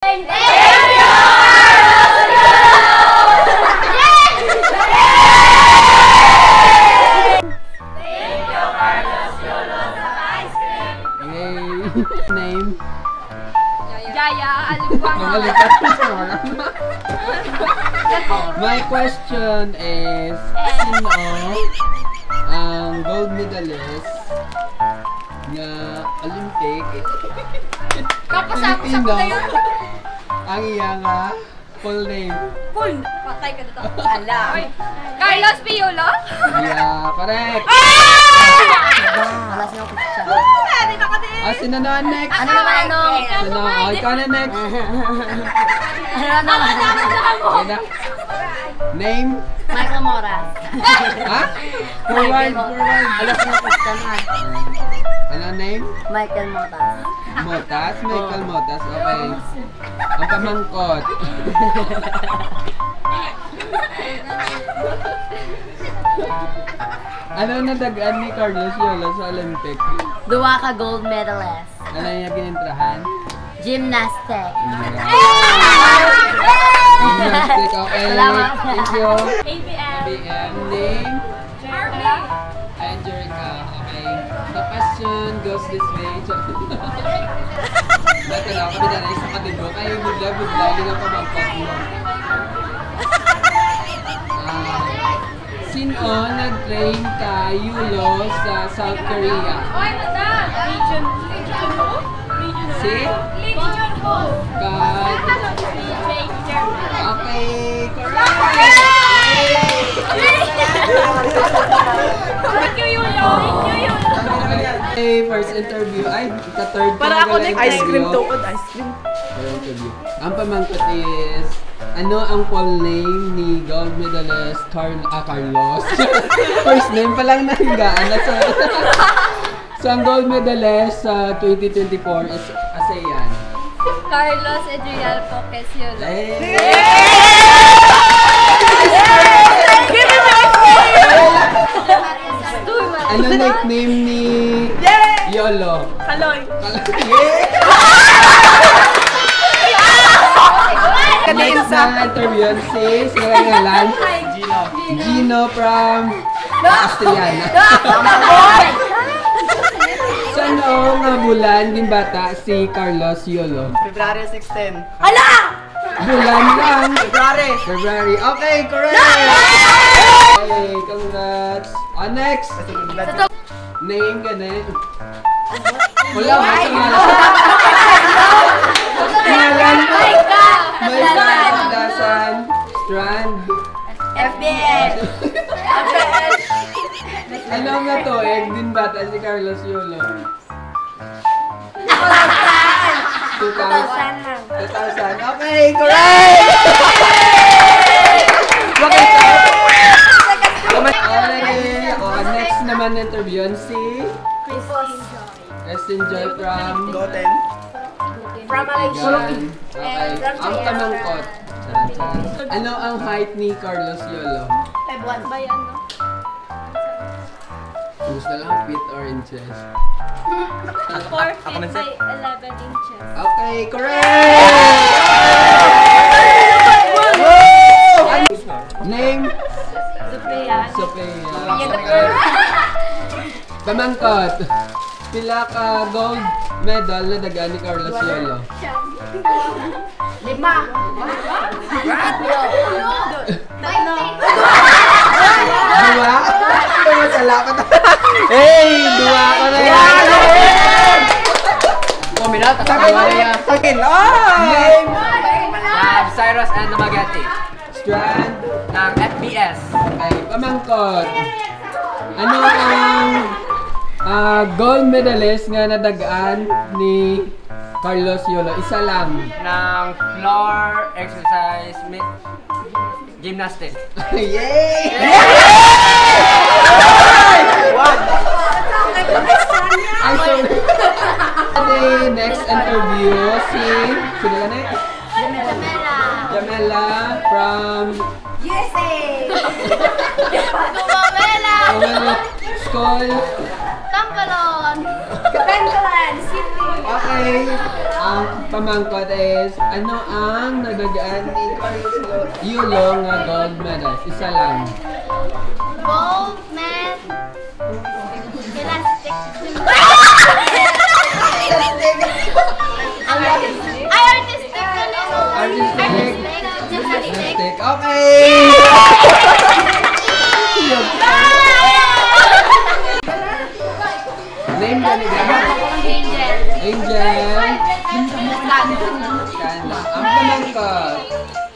Name? Jaya Alibang. My question is, sino ang gold medalist na Olympic Filipino ang iyang full name? Full! Patay ka dito. Ala. Carlos Piolo? Yeah, correct! Alas na ako siya. Dito ka din. Sino na next? Ano naman ano? Sino? Ikaw na next. Ano naman? Okay na. Name? Michael Moras. Ha? Forward, forward. Alas na ako siya na. Ano name? Michael Moras. Motas? Michael Motas. Okay. Ang pamangkot. Ano nadagaan ni Carlos Yolo sa Olympic? Duwa ka gold medalist. Ano yung ginintrahan? Gymnastic. Gymnastic, okay. Salamat. Thank you. ABM. ABM. Name? Jeremy. Angelica. Okay. The question goes this way. Dati lang kami na isa katibo. Kaya bigla-bigla din ang pamangkot mo. Sino nag-train ka Yulo sa South Korea? Oy, madam! Region Ho? Si? Region Ho! Okay, correct! Thank you, Yulo! Thank you, Yulo! Okay, first interview. Ay, ka-third Para ako ice cream to. Ice cream. Interview. Ang pamangkot is, ano ang full name ni gold medalist Carlos? First name pa lang nahigaan. So, ang gold medalist sa 2024 is ASEAN. Carlos Adriel Poques Yulo. Ano nickname ni Yolo? Kaloy. Next na interview si sino ang ngalan? Gino from Austriana. Sa noong bulan din bata si Carlos Yolo? February 16. Bulan lang. February. Okay, correct! Okay, congrats. Next. Name ka na. Wala, basta ngalan. May Dasan, Strand. FBS. Ano nga to? Din bata si Carlos Yolo. 2000. 2000. Okay, correct! Okay, next naman interview si Christine Joy from Goten. From Malaysia. Okay, ang tamangkot. Ano ang height ni Carlos Yolo? 5'1". Bayan, no? Gusto lang feet or inches? 4 feet by 11 inches. Okay, correct! Name? Sophia. Pamangkot. Pila ka gold medal na dagaan ni Carlos Yolo? 5. Dua? Masala ka na. Hey! Dua ka na yan! Puminat, Maria. Akin! Name? Cyrus and Magati. Strand? Ng FBS. Okay, pamangkot. Ano ang gold medalist nga nadagaan ni Carlos Yolo? Isa lang. Ng floor exercise gymnastics. Yay! Ay, sorry. Okay, next interview sino ka next? Jamela from Gumamela! School. Tampalon! Kapengalan City! Okay. Ang pamangkot is, ano ang nadagaan ni Carlos Yulo nga gold medals? Isa lang. Gold man. Elastic. Ay, artistic ka lang. Artistic. Artistic. Okay! Name ka nila? Angel. Angel. Ang pamangkot.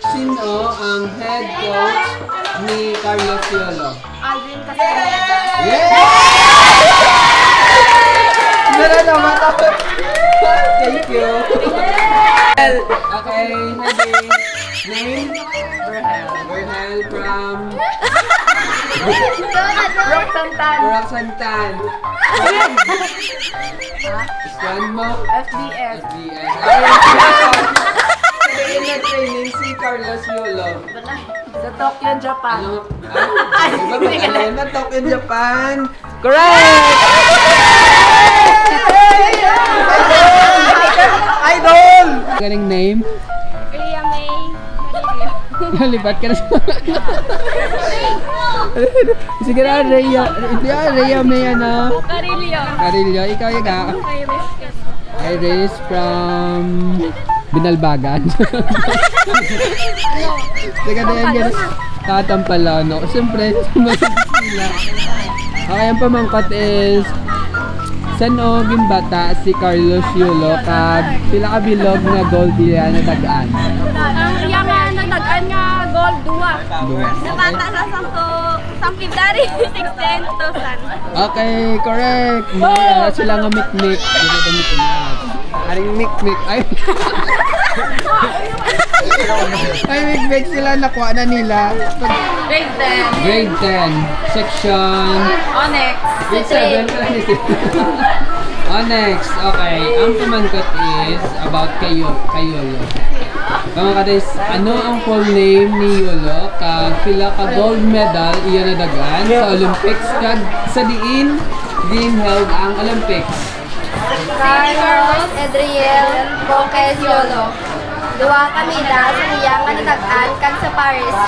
Sino ang head coach ni Carlos Yulo? Aldrin Castellano. Yeah! Meron naman ako. Thank you. Okay, Nabi. Name? Berhel from Rock Santan. Rock Santan. Strand mo? FBS. SBS. Ay, na-training si Carlos Yulo. Sa Tokyo, Japan. Ano? Iba ba ka na Tokyo, Japan? Correct! Idol! Galing name? Ria May. Nalibat ka na sa... Sige na, Rhea. Hindi Rhea may ano. Carillo. Carillo, ikaw yung ka. Iris from Binalbagan. Sige na yan. Tatampalano. Siyempre, sila. Okay, ang pamangkat is San o gimbata si Carlos Yulo kag pila ka bilog nga gold diya na dagaan. Ang yaman na nag-an nga gold 2. Nabata sa 10 dari 16,000. Okay, correct. May sila nga mikmik. Dito na mikmik. Aring mikmik. Ay. Ay, mikmik sila nakuha na nila. Grade 10. Grade 10, section Onyx. grade 7 pala ni Onyx. Okay, ang pamangkot is about kay Yulo. Pamangkot is, ano ang full name ni Yulo kag pila ka gold medal iya nadagan sa Olympics kag sa diin held ang Olympics? Carlos Adriel Boques Yolo. Duwa kami da sa iya nga nadagan kag sa Paris.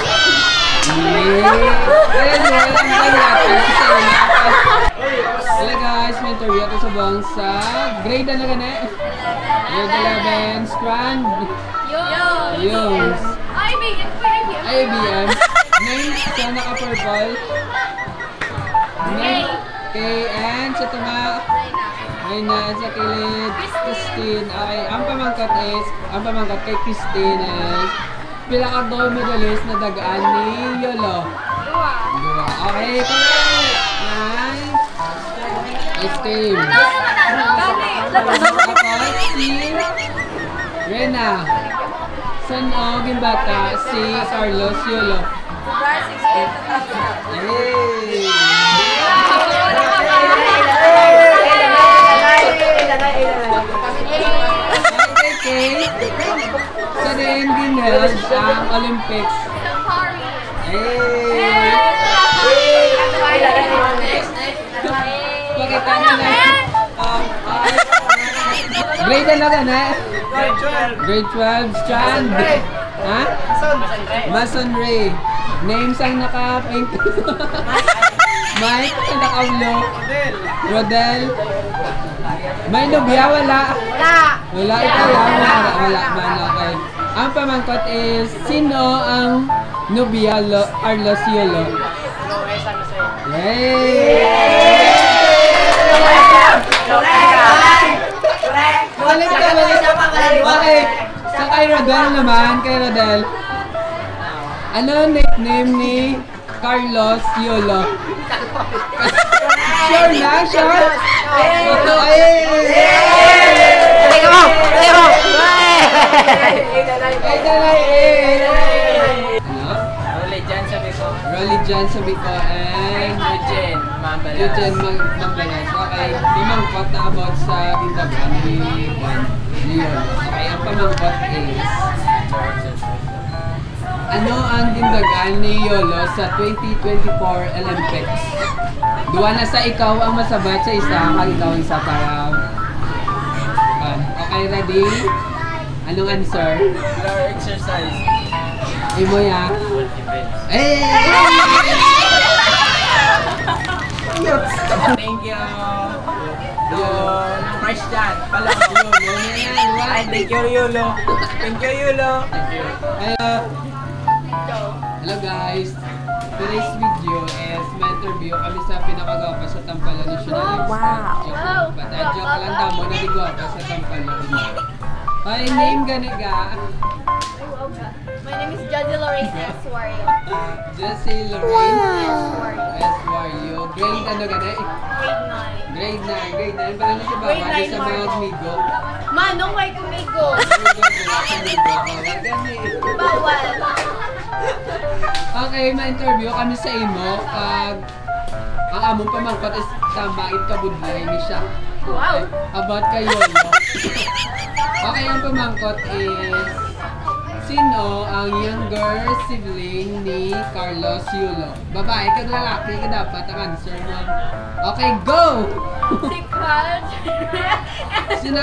Hello guys, may interview ako sa buong sa grade na gani? Grade 11, Strand. Yums. IBM. Name sa naka-purple. Name. KN sa tunga. Reyna sa kilid. Christine. Okay, ang pamangkat kay Christine is pila ka gold medalist na dagaan ni Yulo? Dua. Okay, correct. Nice. Next team. Tapos si Reyna. San o gimbata si Carlos Yulo? Yay! Okay. Sa rin ginheld ang Olympics. Hey! Pakita na na. Grade ano ka na? Grade 12. Strand. Ha? Masonry. Names ang naka-pink. Mike, ang naka-ulo. Rodel. May nobya? Wala. Wala. Ikaw yan. Wala man. Okay. Ang pamangkot is, sino ang nobya Carlos Yulo? Yay! Balik ka. Okay. Sa kay Rodel naman, ano ang nickname ni Carlos Yulo? Sure na? Sure? Rolly John sabi ko and Eugene Mambalas. Okay, pamangkot na about sa tindagan ni Yulo. Okay, ang pamangkot is ano ang tindagan ni Yulo sa 2024 Olympics? Duwa na sa ikaw ang masabat sa isa, kag ikaw ang isa para Okay, ready? Anong answer? Floor exercise. Imo ya? Eh! Thank you. Christian. Pala. Ay, thank you, Yulo. Thank you, Yulo. Hello guys! Today's video is my interview kami sa pinakagwapa sa Tampalo National Wow! Joke lang tamo na di gwapa sa Tampalo. My name ganiga. My name is Josie Lorraine S. Wario. Jessie Lorraine S. Wario. Grade ano gani? Grade 9. Grade 9. Parang nasa baba Grade 9 sa mga amigo. Manong may kumigo. Bawal. Okay, ma-interview kami sa imo pag ang among pamangkot is tamait kabudlay ni siya. Wow. About kayo, no? Okay, ang pamangkot is sino ang younger sibling ni Carlos Yulo? Babae kag lalaki ka dapat ang answer mo. Okay, go! Si Carl. Sino?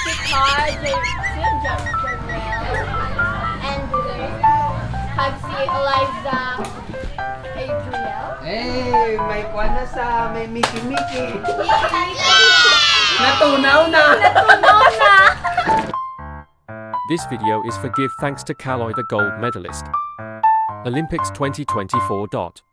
Si Carl. Si Jarrell. And kag si Eliza Adriel. Hey, may kwan na sa may Mickey. Natunaw na! Natunaw na! This video is for give thanks to Kaloy the gold medalist. Olympics 2024.